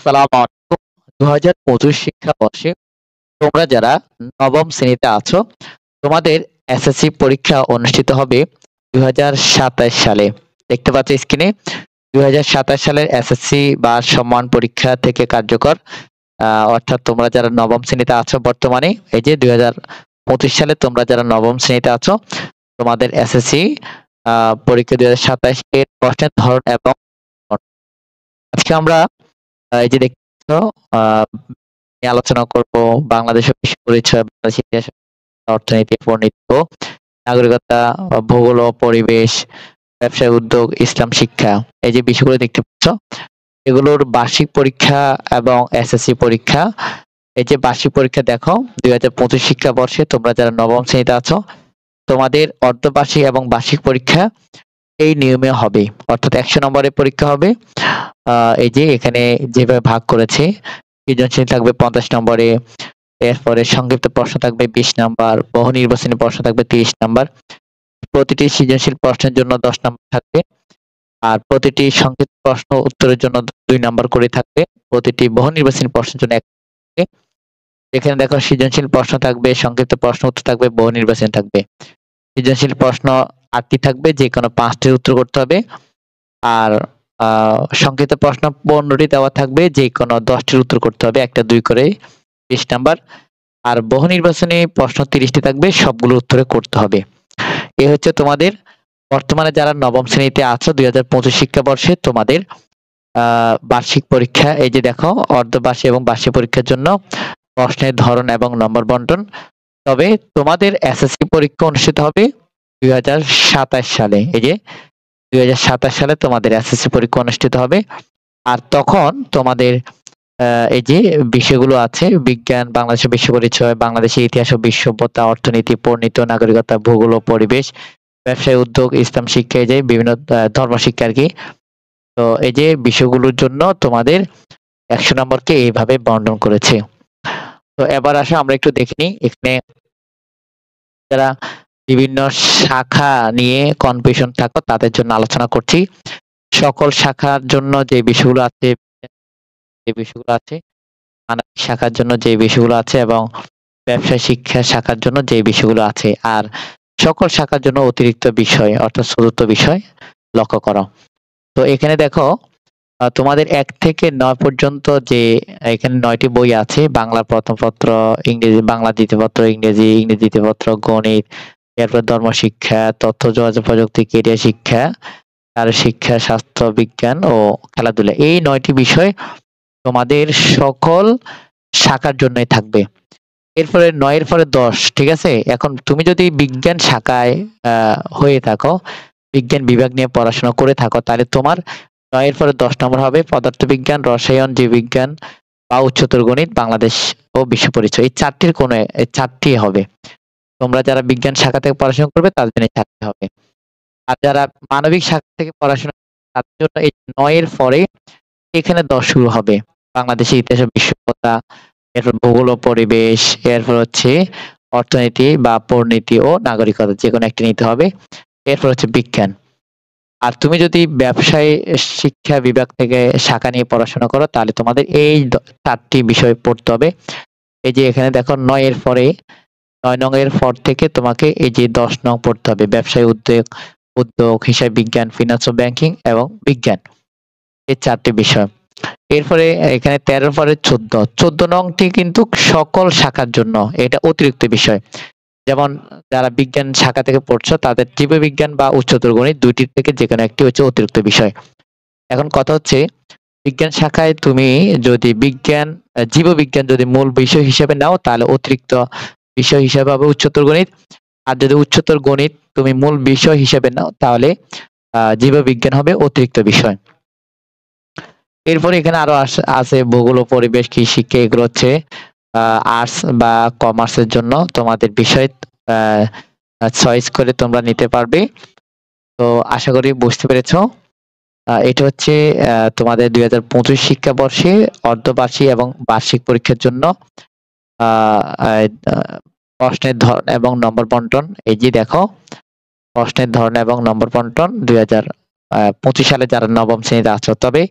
আসসালামু আলাইকুম। ২০২৫ শিক্ষাবর্ষে তোমরা যারা নবম শ্রেণীতে আছো, তোমাদের এসএসসি পরীক্ষা অনুষ্ঠিত হবে ২০২৭ সালে। দেখতে পাচ্ছ স্ক্রিনে ২০২৭ সালের এসএসসি বা সম্মান পরীক্ষা থেকে কার্যকর। অর্থাৎ তোমরা যারা নবম শ্রেণীতে আছো বর্তমানে, এই যে ২০২৫ সালে তোমরা যারা নবম শ্রেণীতে আছো, তোমাদের এসএসসি পরীক্ষা ২০২৭ এর প্রশ্নের ধরন এবং আজকে আমরা এই যে দেখছো নিয়ে আলোচনা করব বাংলাদেশের বিশ্ব পরিচয়, বাংলাদেশ ইতিহাস, অর্থনীতি, পরিণতি ও নাগরিকতা, ভূগোল ও পরিবেশ, ব্যবসায় উদ্যোগ, ইসলাম শিক্ষা। এই যে বিষয়গুলো দেখতে পাচ্ছ, এগুলোর বার্ষিক পরীক্ষা এবং এসএসসি পরীক্ষা। এই যে বার্ষিক পরীক্ষা দেখো, ২০২৫ শিক্ষাবর্ষে তোমরা যারা নবম শ্রেণীতে আছো, তোমাদের অর্ধবার্ষিক এবং বার্ষিক পরীক্ষা এই নিয়মে হবে। অর্থাৎ ১০০ নম্বরের পরীক্ষা হবে। এই যে এখানে যেভাবে ভাগ করেছে, সৃজনশীল থাকবে ৫০ নম্বরে, এরপরে সংক্ষিপ্ত প্রশ্ন থাকবে ২০ নাম্বার, বহু নির্বাচনী প্রশ্ন থাকবে ৩০ নাম্বার। প্রতিটি সৃজনশীল প্রশ্নের জন্য ১০ নাম্বার থাকবে, আর প্রতিটি সংক্ষিপ্ত প্রশ্ন উত্তরের জন্য ২ নাম্বার করে থাকবে, প্রতিটি বহু নির্বাচনী প্রশ্নের জন্য ১ থাকবে। এখানে দেখো সৃজনশীল প্রশ্ন থাকবে, সংক্ষিপ্ত প্রশ্ন উত্তর থাকবে, বহু নির্বাচনী থাকবে। সৃজনশীল প্রশ্ন ৮টি থাকবে, যে কোনো ৫টির উত্তর করতে হবে। আর সংক্ষিপ্ত প্রশ্ন ১৫টি দেওয়া থাকবে, যে কোনো ১০টির উত্তর করতে হবে, ১টা ২ করে ২০ নাম্বার। আর বহু নির্বাচনী প্রশ্ন ৩০টি থাকবে, সবগুলো উত্তরে করতে হবে। এ হচ্ছে তোমাদের বর্তমানে যারা নবম শ্রেণীতে আছো ২০২৫ শিক্ষাবর্ষে তোমাদের বার্ষিক পরীক্ষা। এই যে দেখো, অর্ধবার্ষিক এবং বার্ষিক পরীক্ষার জন্য প্রশ্নের ধরন এবং নম্বর বন্টন। তবে তোমাদের এসএসসি পরীক্ষা অনুষ্ঠিত হবে ২০২৭ সালে। এই যে ২০২৭ সালে তোমাদের এসএসসি পরীক্ষা অনুষ্ঠিত হবে। আর তখন তোমাদের এই যে বিষয়গুলো আছে, বিজ্ঞান, বাংলাদেশের বিশ্ব পরিচয়, বাংলাদেশের ইতিহাস ও বিশ্ব সভ্যতা, অর্থনীতি, পরিণতি ও নাগরিকতা, ভূগোল ও পরিবেশ, ব্যবসায় উদ্যোগ, ইসলাম শিক্ষা, এই যে বিভিন্ন ধর্ম শিক্ষা আর কি। তো এই যে বিষয়গুলোর জন্য তোমাদের ১০০ নম্বরকে এইভাবে বন্টন করেছে। তো এবার আসো আমরা একটু দেখে নিই। এখানে যারা বিভিন্ন শাখা নিয়ে কনফিউশন থাকো তাদের জন্য আলোচনা করছি। সকল শাখার জন্য যে বিষয়গুলো আছে, মানবিক শাখার জন্য যে বিষয়গুলো আছে, এবং ব্যবসায় শিক্ষা শাখার জন্য যে বিষয়গুলো আছে, আর সকল শাখার জন্য অতিরিক্ত বিষয় অর্থাৎ চতুর্থ বিষয় লক্ষ্য করো। তো এখানে দেখো, তোমাদের ১ থেকে ৯ পর্যন্ত যে এখানে ৯টি বই আছে, বাংলা প্রথম পত্র, ইংরেজি বাংলা দ্বিতীয় পত্র, ইংরেজি দ্বিতীয় পত্র, গণিত, এরপর ধর্ম শিক্ষা, তথ্য যোগাযোগ প্রযুক্তি, ক্যারিয়ার শিক্ষা, আর শিক্ষা, স্বাস্থ্য বিজ্ঞান ও খেলাধুলা। এই ৯টি বিষয় তোমাদের সকল শাখার জন্যই থাকবে। এরপরে ৯ এর পরে ১০, ঠিক আছে? এখন তুমি যদি বিজ্ঞান শাখায় হয়ে থাকো, বিজ্ঞান বিভাগ নিয়ে পড়াশোনা করে থাকো, তাহলে তোমার ৯ এর পরে ১০ নম্বর হবে পদার্থবিজ্ঞান, রসায়ন, জীববিজ্ঞান বা উচ্চতর গণিত, বাংলাদেশ ও বিশ্ব পরিচয়। এই ৪টির কোনো ৪টি হবে। তোমরা যারা বিজ্ঞান শাখা থেকে পড়াশোনা করবে তাদের জন্য ৪টি হবে। আর যারা মানবিক শাখা থেকে পড়াশোনা তাদের জন্য এই ৯ এর পরে এখানে ১০ শুরু হবে। বাংলাদেশের ইতিহাস ও বিশ্ব সভ্যতা, এরপর ভূগোল ও পরিবেশ, এরপর হচ্ছে অর্থনীতি বা পরিণতি ও নাগরিকতা, যে কোনো একটা নিতে হবে। এরপর হচ্ছে বিজ্ঞান। আর তুমি যদি ব্যবসায় শিক্ষা বিভাগ থেকে শাখা নিয়ে পড়াশোনা করো, তাহলে তোমাদের এই ৪টি বিষয় পড়তে হবে। এই যে এখানে দেখো ৯ এর পরে ৯ নং এর পর থেকে তোমাকে এই যে ১০ নং পড়তে হবে, ব্যবসায় উদ্যোগ, হিসাব বিজ্ঞান, ফিনান্স ও ব্যাংকিং এবং বিজ্ঞান। এই ৪টি বিষয়। এরপরে এখানে ১৩ পরে ১৪ নংটি কিন্তু সকল শাখার জন্য, এটা অতিরিক্ত বিষয়। যেমন যারা বিজ্ঞান শাখা থেকে পড়ছো তাদের জীববিজ্ঞান বা উচ্চতর গণিত, দুইটির থেকে যে কোনো একটি হচ্ছে অতিরিক্ত বিষয়। এখন কথা হচ্ছে, বিজ্ঞান শাখায় তুমি যদি জীববিজ্ঞান যদি মূল বিষয় হিসেবে নাও, তাহলে অতিরিক্ত বিষয় হিসেবে হবে উচ্চতর গণিত। আর যদি উচ্চতর গণিত তুমি মূল বিষয় হিসেবে নাও, তাহলে জীববিজ্ঞান হবে অতিরিক্ত বিষয়। এরপরে এখানে আরো আছে ভূগোল ও পরিবেশ, কি শিক্ষা, এগুলো হচ্ছে আর্টস বা কমার্সের জন্য তোমাদের বিষয় চয়েস করে তোমরা নিতে পারবে। তো আশা করি বুঝতে পেরেছো। এটা হচ্ছে তোমাদের ২০২৫ শিক্ষাবর্ষে অর্ধবার্ষিক এবং বার্ষিক পরীক্ষার জন্য প্রশ্নের ধরন এবং নম্বর বন্টন। এই যে দেখো, প্রশ্নের ধরন এবং নম্বর বন্টন ২০২৫ সালে যারা নবম শ্রেণীতে আছো। তবে